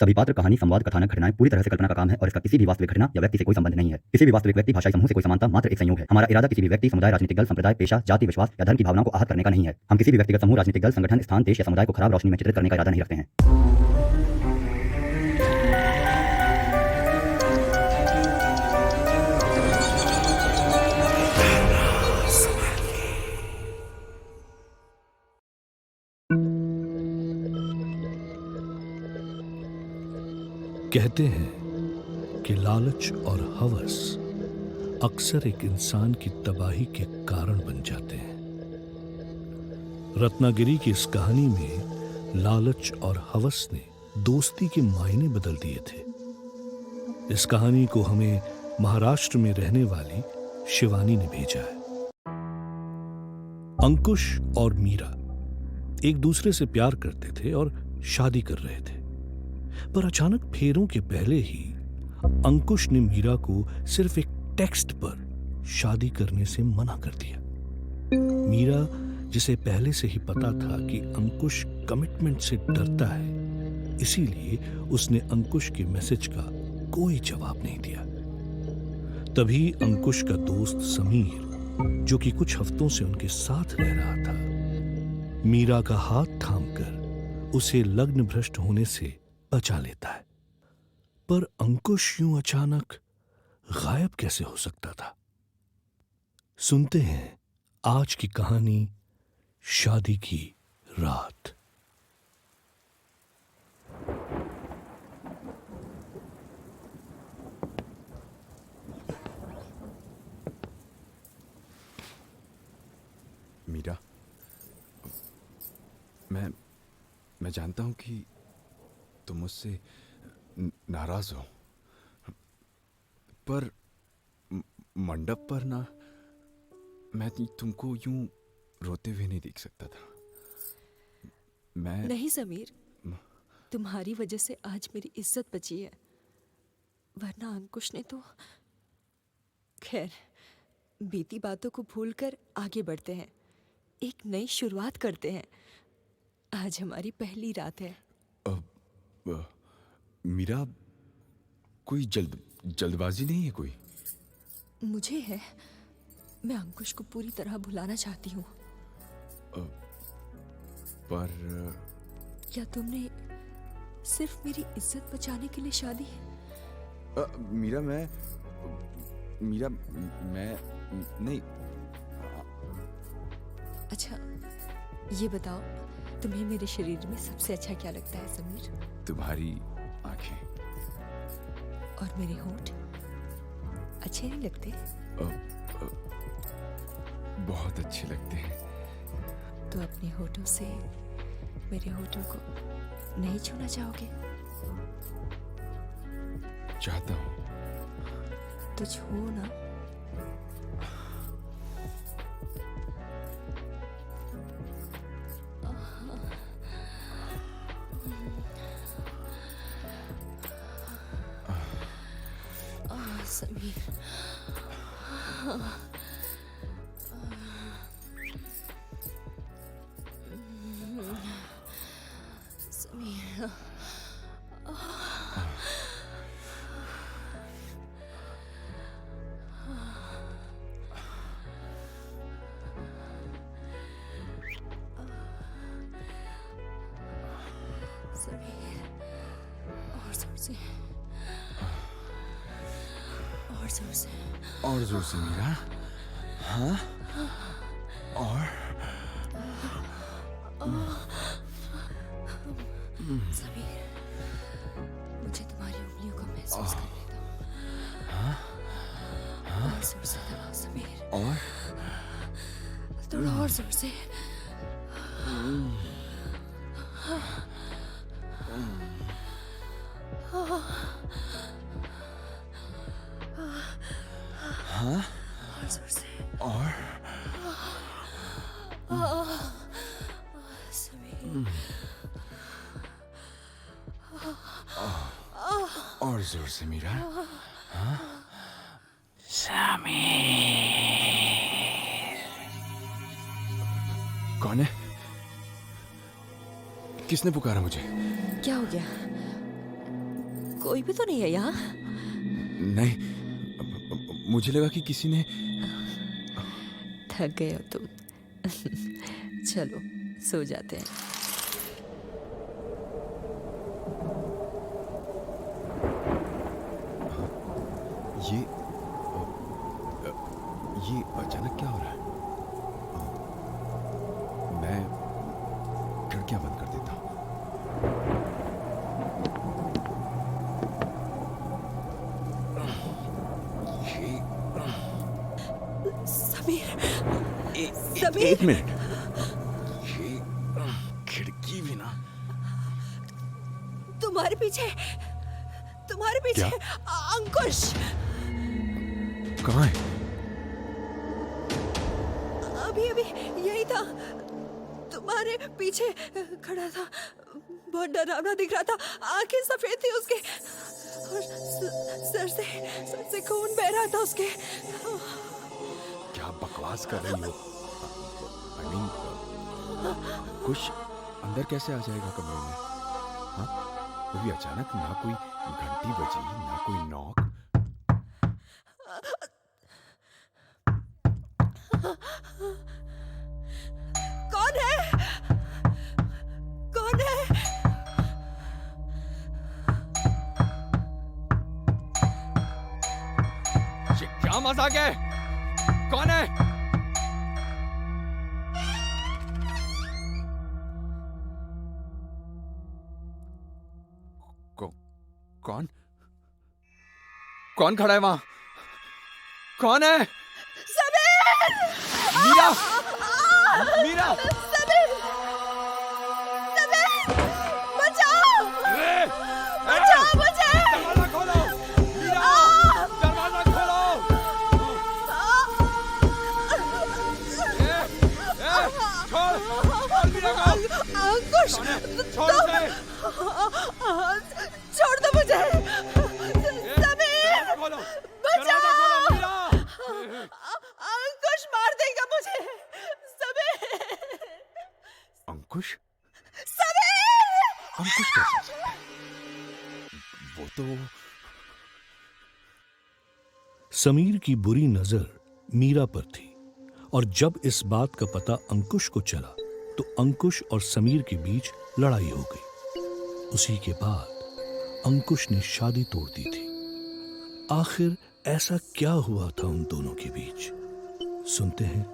सभी पात्र, कहानी, संवाद, कथानक, घटनाएं पूरी तरह से कल्पना का काम है और इसका किसी भी वास्तविक घटना या व्यक्ति से कोई संबंध नहीं है। किसी भी वास्तविक व्यक्ति, भाषाई समूह से कोई समानता मात्र एक संयोग है। हमारा इरादा किसी भी व्यक्ति, समुदाय, राजनीतिक दल, संप्रदाय, पेशा, जाति, विश्वास या धर्म की भावनाओं को आहत करने का नहीं है। हम किसी भी व्यक्तिगत समूह, राजनीतिक दल, संगठन, स्थान, देश या समुदाय को खराब रोशनी में चित्रित करने का इरादा नहीं रखते हैं। कहते हैं कि लालच और हवस अक्सर एक इंसान की तबाही के कारण बन जाते हैं। रत्नागिरी की इस कहानी में लालच और हवस ने दोस्ती के मायने बदल दिए थे। इस कहानी को हमें महाराष्ट्र में रहने वाली शिवानी ने भेजा है। अंकुश और मीरा एक दूसरे से प्यार करते थे और शादी कर रहे थे, पर अचानक फेरों के पहले ही अंकुश ने मीरा को सिर्फ एक टेक्स्ट पर शादी करने से मना कर दिया। मीरा, जिसे पहले से ही पता था कि अंकुश कमिटमेंट से डरता है, इसीलिए उसने अंकुश के मैसेज का कोई जवाब नहीं दिया। तभी अंकुश का दोस्त समीर, जो कि कुछ हफ्तों से उनके साथ रह रहा था, मीरा का हाथ थामकर उसे लग्न भ्रष्ट होने से बचा लेता है। पर अंकुश यूं अचानक गायब कैसे हो सकता था? सुनते हैं आज की कहानी, शादी की रात। मीरा, मैं जानता हूं कि तुम मुझसे नाराज हो, पर मंडप पर ना, मैं तुमको यूं रोते हुए नहीं देख सकता था। मैं नहीं समीर, तुम्हारी वजह से आज मेरी इज्जत बची है, वरना अंकुश ने तो। खैर, बीती बातों को भूलकर आगे बढ़ते हैं, एक नई शुरुआत करते हैं। आज हमारी पहली रात है। मीरा, कोई जल्दबाजी नहीं है कोई? मुझे है। मैं अंकुश को पूरी तरह भुलाना चाहती हूँ। पर क्या तुमने सिर्फ मेरी इज्जत बचाने के लिए शादी? मीरा, मैं नहीं। अच्छा, ये बताओ, तुम्हें मेरे शरीर में सबसे अच्छा क्या लगता है समीर? तुम्हारी आंखें। और मेरे होंठ अच्छे नहीं लगते? बहुत अच्छे लगते हैं। तो अपने होठों से मेरे होठों को नहीं छूना चाहोगे? चाहता हूं। तो छुओ ना। समीर, समीर, समीर, और जोर से, और जोर से, और जोर से मीरा। हाँ, और समीर, मुझे तुम्हारी उंगलियों को महसूस करने दो। हाँ, और जोर से दबाओ समीर। और थोड़ा और जोर से। हाँ, और जोर से। और समीर, और जोर से मीरा। हाँ, कौन है? किसने पुकारा मुझे? क्या हो गया? कोई भी तो नहीं है यहाँ। नहीं, मुझे लगा कि किसी ने। थक गए हो तुम। चलो सो जाते हैं। ये अचानक क्या हो रहा है? मैं खिड़कियां बंद कर देता हूँ। समीर, एक मिनट। ये खिड़की भी ना। तुम्हारे पीछे क्या? अंकुश। कहाँ है? अभी यही था, तुम्हारे पीछे खड़ा था। बहुत डरावना दिख रहा था, आंखें सफेद थी उसके और सर से खून बह रहा था उसके। क्या बकवास कर रही हो? I mean, कुछ अंदर कैसे आ जाएगा कमरे में? हाँ, वो भी अचानक। ना कोई घंटी बजी, ना कोई नॉक। कौन है? ये क्या मजाक है? कौन है? कौन खड़ा है वहां? कौन है? मीरा! मीरा! बचाओ मुझे! दरवाजा खोलो! मीरा! दरवाजा खोलो! छोड़ मीरा को! अंकुश, छोड़ उसे! छोड़ दो मुझे। दरवाजा खोलो! दरवाजा खोलो मीरा! अंकुश मार देगा मुझे। अंकुश? समीर! अंकुश कैसे आ सकता है? वो तो समीर की बुरी नजर मीरा पर थी और जब इस बात का पता अंकुश को चला तो अंकुश और समीर के बीच लड़ाई हो गई। उसी के बाद अंकुश ने शादी तोड़ दी थी। आखिर ऐसा क्या हुआ था उन दोनों के बीच? सुनते हैं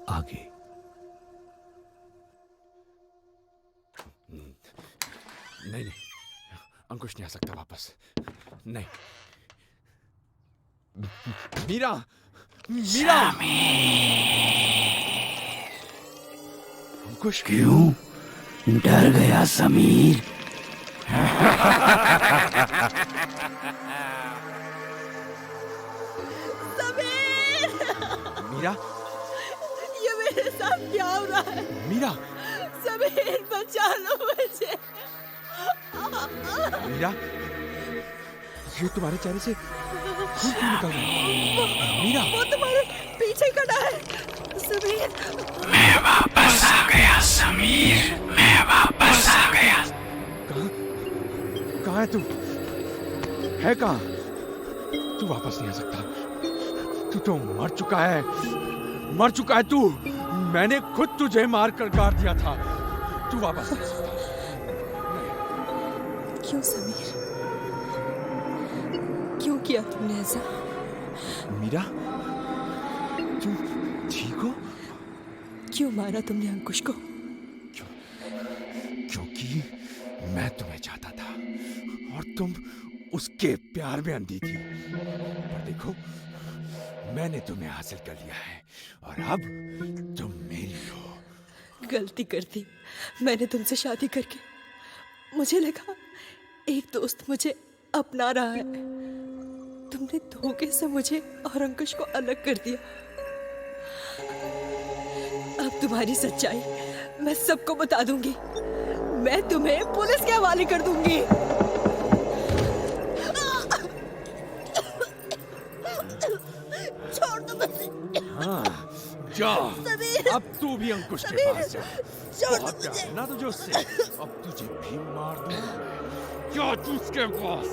आगे। नहीं, अंकुश नहीं आ सकता वापस। नहीं। मीरा! मीरा! अंकुश! क्यों डर गया समीर? मीरा! ये मेरे साथ क्या हो रहा है? मीरा! समीर बचा लो मुझे। मीरा! ये तुम्हारे चेहरे से खून क्यों निकल रहा है? मीरा! वो तुम्हारे पीछे खड़ा है। समीर! मैं वापस आ गया समीर, मैं वापस आ गया। कहाँ है तू? है कहाँ? तू वापस नहीं आ सकता। तू तो मर चुका है। मर चुका है तू। मैंने खुद तुझे मार कर गाड़ दिया था। तू वापस नहीं आ सकता। क्यों समीर? क्यों किया तुमने ऐसा? मीरा, तू ठीक हो? क्यों मारा तुमने अंकुश को? क्योंकि मैं तुम्हें चाहता था और तुम उसके प्यार में अंधी थी। पर देखो, मैंने तुम्हें हासिल कर लिया है और अब तुम मेरी हो। गलती कर दी मैंने तुमसे शादी करके। मुझे लगा एक दोस्त मुझे अपना रहा है। तुमने धोखे से मुझे और अंकुश को अलग कर दिया। अब तुम्हारी सच्चाई मैं सबको बता दूंगी। मैं तुम्हें पुलिस के हवाले कर दूंगी। छोड़ दो मुझे। हाँ, जा। अब तू भी अंकुश के पास जा। बहुत प्यार है ना तुझे उससे। अब तुझे भी मार दूंगा। क्या तू उसके पास?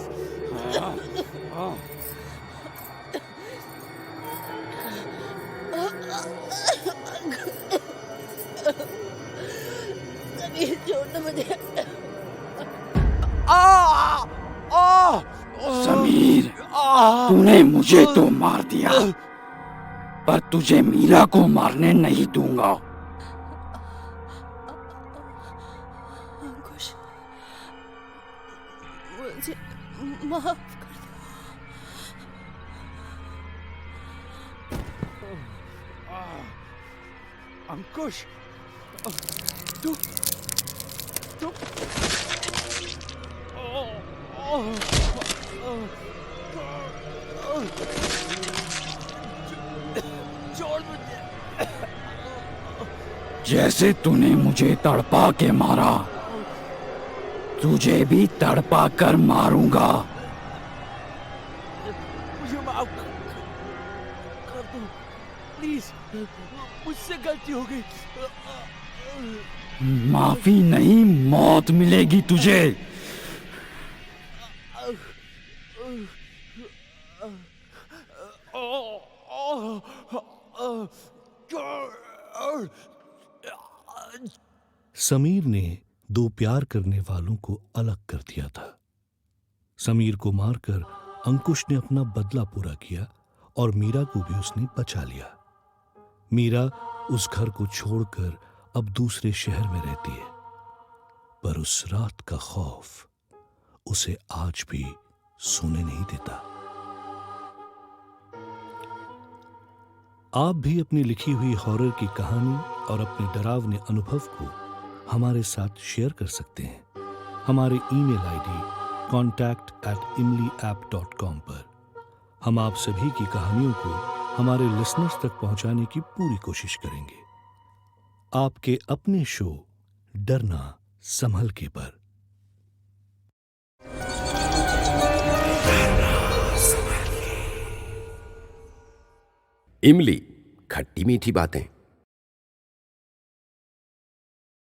समीर छोड़ दो मुझे। समीर, तूने मुझे तो मार दिया, पर तुझे मीरा को मारने नहीं दूंगा। अंकुश, मुझे माफ कर अंकुश, तू तू छोड़ मुझे। जैसे तूने मुझे तड़पा के मारा, तुझे भी तड़पा कर मारूंगा। मुझे माफ कर दो प्लीज, मुझसे गलती हो गई। माफी नहीं, मौत मिलेगी तुझे। समीर ने दो प्यार करने वालों को अलग कर दिया था। समीर को मारकर अंकुश ने अपना बदला पूरा किया और मीरा को भी उसने बचा लिया। मीरा उस घर को छोड़कर अब दूसरे शहर में रहती है, पर उस रात का खौफ उसे आज भी सोने नहीं देता। आप भी अपनी लिखी हुई हॉरर की कहानी और अपने डरावने अनुभव को हमारे साथ शेयर कर सकते हैं हमारे ईमेल आईडी contact@imliapp.com पर। हम आप सभी की कहानियों को हमारे लिसनर्स तक पहुंचाने की पूरी कोशिश करेंगे। आपके अपने शो डरना संभल के पर। इमली, खट्टी मीठी बातें।